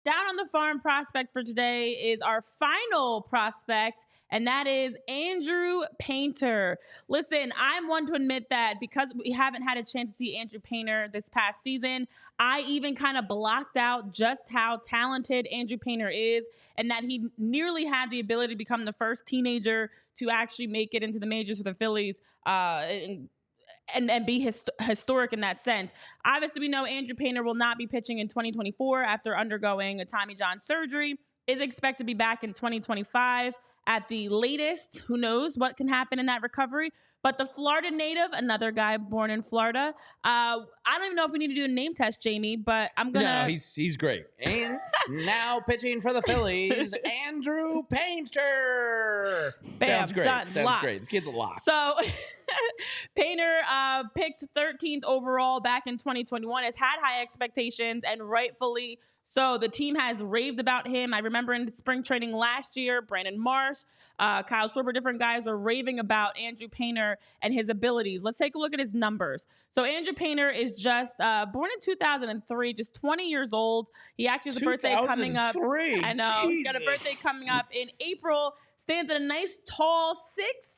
Down on the Farm prospect for today is our final prospect, and that is Andrew Painter. Listen, I'm one to admit that because we haven't had a chance to see Andrew Painter this past season, I even kind of blocked out just how talented Andrew Painter is, and that he nearly had the ability to become the first teenager to actually make it into the majors for the Phillies. And be historic in that sense. Obviously, we know Andrew Painter will not be pitching in 2024 after undergoing a Tommy John surgery. Is expected to be back in 2025 at the latest. Who knows what can happen in that recovery? But the Florida native, another guy born in Florida. I don't even know if we need to do a name test, Jamie, but I'm gonna. No, he's great. And now pitching for the Phillies, Andrew Painter. Bam, Sounds great. done, Sounds locked. great. This kid's a lock. So Painter picked 13th overall back in 2021, has had high expectations, and rightfully so. The team has raved about him. I remember in spring training last year, Brandon Marsh, Kyle Schwarber, different guys were raving about Andrew Painter and his abilities. Let's take a look at his numbers. So Andrew Painter is just born in 2003, just 20 years old. He actually has a birthday coming up. I know. Jesus. He's got a birthday coming up in April. Stands at a nice tall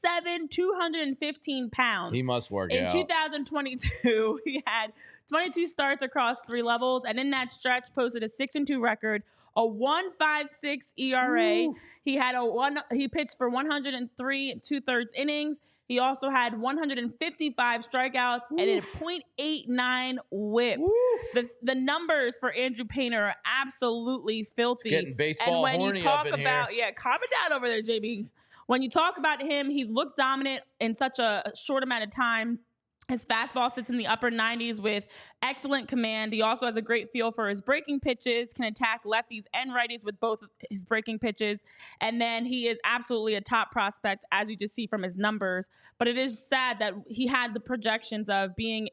6'7", 215 pounds. He must work out. In out. 2022, he had 22 starts across 3 levels, and in that stretch posted a 6-2 record, a 1.56 ERA. Oof. He pitched for 103 2/3 innings. He also had 155 strikeouts and a .89 whip. The numbers for Andrew Painter are absolutely filthy. It's getting baseball and when horny you talk up in about, here. calm it down over there, JB. When you talk about him, he's looked dominant in such a short amount of time. His fastball sits in the upper 90s with excellent command. He also has a great feel for his breaking pitches, can attack lefties and righties with both his breaking pitches. And then he is absolutely a top prospect, as you just see from his numbers. But it is sad that he had the projections of being,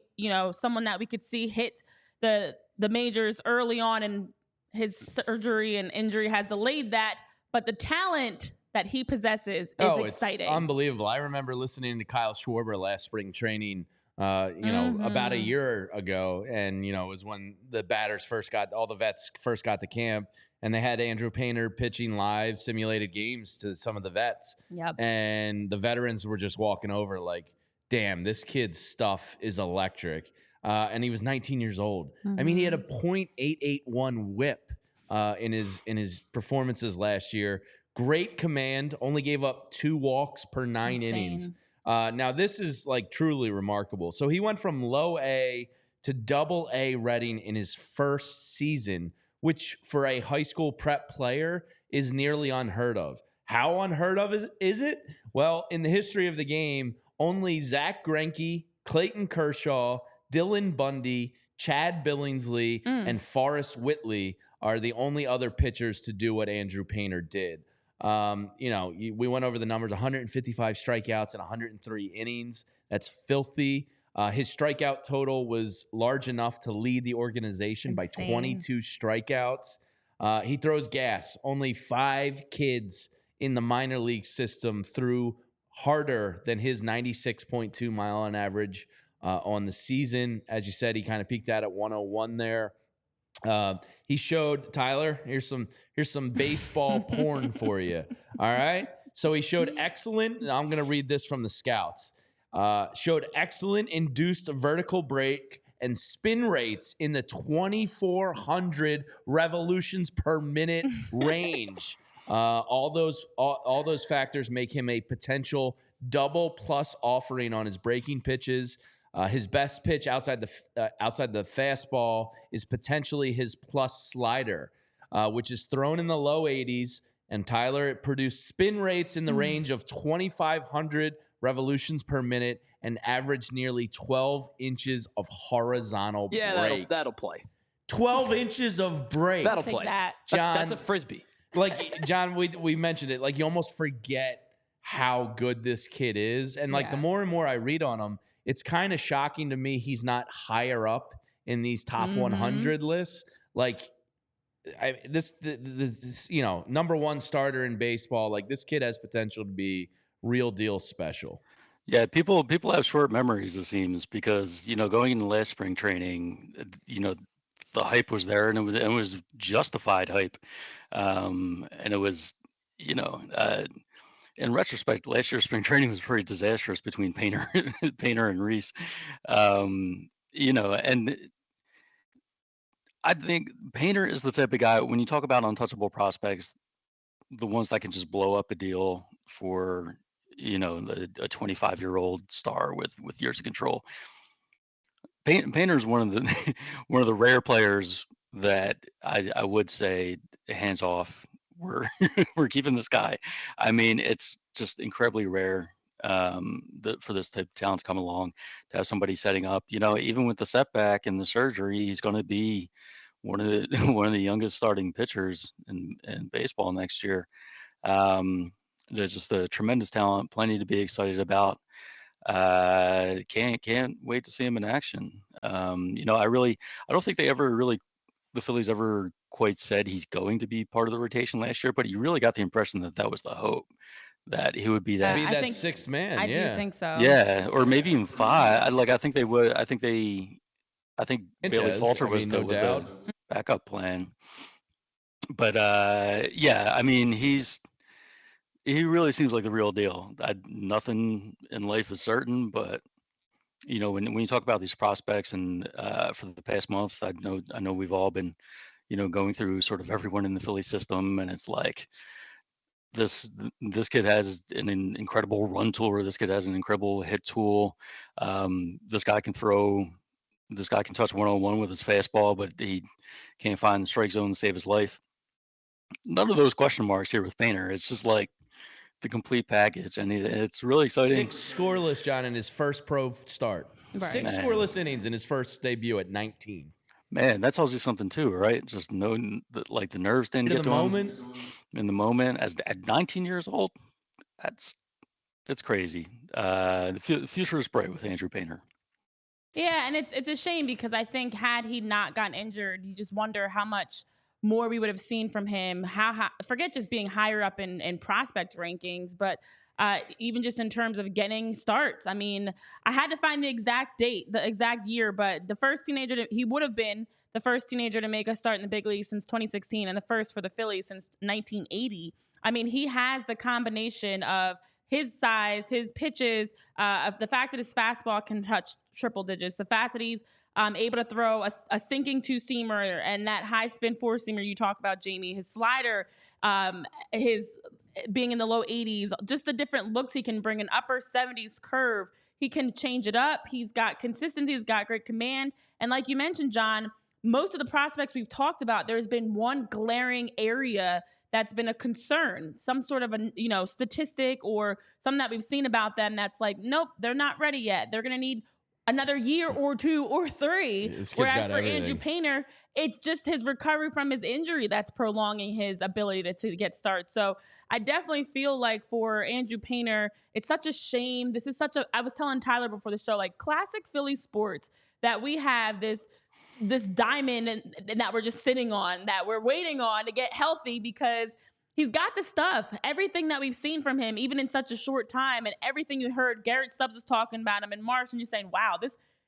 someone that we could see hit the majors early on, and his surgery and injury has delayed that. But the talent that he possesses is exciting. It's unbelievable. I remember listening to Kyle Schwarber last spring training, about a year ago. And, it was when the vets first got to camp, and they had Andrew Painter pitching live simulated games to some of the vets. Yep. And the veterans were just walking over like, damn, this kid's stuff is electric. And he was 19 years old. I mean, he had a .881 whip in his performances last year. Great command, only gave up 2 walks per 9 innings. Now, this is like truly remarkable. So he went from low A to double A rating in his first season, which for a high school prep player is nearly unheard of. How unheard of is it? Well, in the history of the game, only Zach Greinke, Clayton Kershaw, Dylan Bundy, Chad Billingsley, and Forrest Whitley are the only other pitchers to do what Andrew Painter did. We went over the numbers, 155 strikeouts in 103 innings. That's filthy. His strikeout total was large enough to lead the organization by 22 strikeouts. He throws gas. Only 5 kids in the minor league system threw harder than his 96.2 mile on average on the season. As you said, he kind of peaked out at 101 there. He showed, Tyler, here's some baseball porn for you. All right. So he showed excellent, and I'm going to read this from the scouts. Showed excellent induced vertical break and spin rates in the 2,400 revolutions per minute range. All those factors make him a potential double plus offering on his breaking pitches. His best pitch outside the fastball is potentially his plus slider, which is thrown in the low 80s. And Tyler, it produced spin rates in the range of 2,500 revolutions per minute and averaged nearly 12 inches of horizontal break. Yeah, that'll play. 12 inches of break. That'll Take play. that. John, that's a Frisbee. Like, John, we mentioned it. Like, you almost forget how good this kid is. And, the more and more I read on him, it's kind of shocking to me he's not higher up in these top 100 lists. Like, this number 1 starter in baseball. Like, this kid has potential to be real deal special. Yeah, people have short memories, it seems, because going into last spring training, the hype was there, and it was justified hype. And it was, you know, in retrospect, last year's spring training was pretty disastrous between Painter, Painter and Reese. You know, and I think Painter is the type of guy, when you talk about untouchable prospects, the ones that can just blow up a deal for, you know, a 25-year-old star with years of control. Painter's one of the one of the rare players that I would say, hands off, we're we're keeping this guy. I mean, it's just incredibly rare for this type of talent to come along, to have somebody setting up. You know, even with the setback and the surgery, he's going to be one of the one of the youngest starting pitchers in baseball next year. There's just a tremendous talent, plenty to be excited about. Can't wait to see him in action. You know, I don't think the Phillies ever quite said he's going to be part of the rotation last year, but you really got the impression that that was the hope, that he would be that. Be I that think- sixth man. I yeah. do think so. Yeah, or maybe even five. I think they would. I think Bailey Sanchez, Falter I was mean, the no was doubt. the backup plan. But yeah, I mean, he really seems like the real deal. Nothing in life is certain, but you know, when you talk about these prospects, and for the past month, I know we've all been, you know, going through sort of everyone in the Philly system, and it's like this kid has an incredible run tool, or this kid has an incredible hit tool. This guy can touch 101 with his fastball, but he can't find the strike zone to save his life. None of those question marks here with Painter. It's just like the complete package, and it's really exciting. 6 scoreless, John, in his first pro start. Right. 6 Man. scoreless innings in his first debut at 19. Man, that tells you something too, right? Just knowing that, like, the nerves didn't get In to the him moment, in the moment. At 19 years old, it's crazy. The future is bright with Andrew Painter. Yeah, and it's a shame, because I think had he not gotten injured, you just wonder how much more we would have seen from him. How forget just being higher up in prospect rankings, but even just in terms of getting starts. I mean, I had to find the exact date, the exact year, but he would have been the first teenager to make a start in the big league since 2016, and the first for the Phillies since 1980. I mean, he has the combination of his size, his pitches, of the fact that his fastball can touch triple digits, the fact that he's able to throw a sinking two-seamer and that high-spin four-seamer you talk about, Jamie, his slider, his being in the low 80s, just the different looks he can bring, an upper 70s curve. He can change it up. He's got consistency. He's got great command. And like you mentioned, John, most of the prospects we've talked about, there's been one glaring area that's been a concern, some sort of a statistic or something that we've seen about them that's like, nope, they're not ready yet. They're going to need another year or 2 or 3. This kid's Whereas got for everything. Andrew Painter, it's just his recovery from his injury that's prolonging his ability to get started. So I definitely feel like for Andrew Painter, it's such a shame. This is I was telling Tyler before the show, like, classic Philly sports, that we have this diamond and that we're just sitting on, that we're waiting on to get healthy, because he's got the stuff. Everything that we've seen from him, even in such a short time, and everything you heard, Garrett Stubbs was talking about him in March, and you're saying, wow,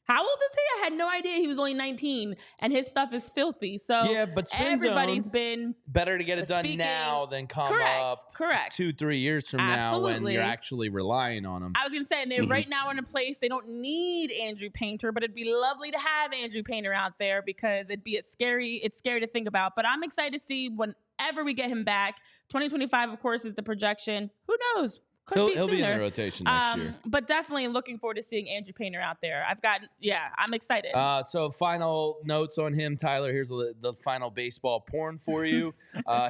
how old is he? I had no idea he was only 19, and his stuff is filthy. So Yeah, but spin everybody's zone, been better to get it done speaking- now than come up correct. 2-3 years from now when Absolutely. you're actually relying on him. I was going to say, and they're right now in a place they don't need Andrew Painter, but it'd be lovely to have Andrew Painter out there, because it's scary to think about. But I'm excited to see whenever we get him back. 2025, of course, is the projection. Who knows? He'll be in the rotation next year. But definitely looking forward to seeing Andrew Painter out there. I'm excited. So final notes on him, Tyler. Here's the final baseball porn for you.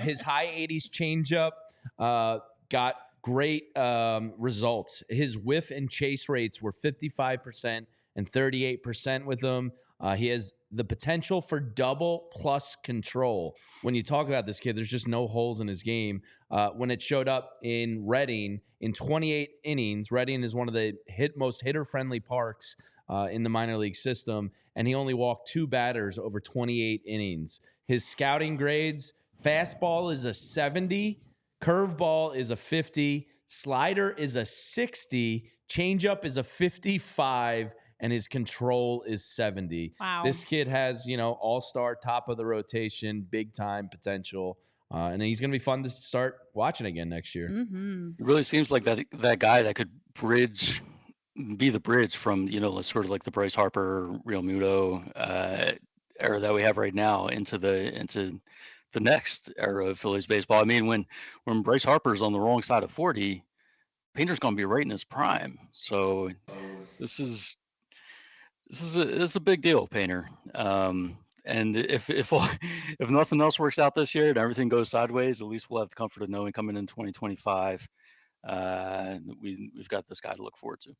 His high 80s changeup got great results. His whiff and chase rates were 55% and 38% with him. He has the potential for double plus control. When you talk about this kid, there's just no holes in his game. When it showed up in Reading in 28 innings, Reading is one of the most hitter-friendly parks in the minor league system, and he only walked 2 batters over 28 innings. His scouting grades, fastball is a 70, curveball is a 50, slider is a 60, changeup is a 55, and his control is 70. Wow. This kid has, all-star, top of the rotation, big time potential. And he's going to be fun to start watching again next year. Mm-hmm. It really seems like that guy that could be the bridge from, sort of like the Bryce Harper, Real Muto era that we have right now into the next era of Phillies baseball. I mean, when Bryce Harper's on the wrong side of 40, Painter's going to be right in his prime. So this is a big deal, Painter. And if if nothing else works out this year and everything goes sideways, at least we'll have the comfort of knowing coming in 2025, we've got this guy to look forward to.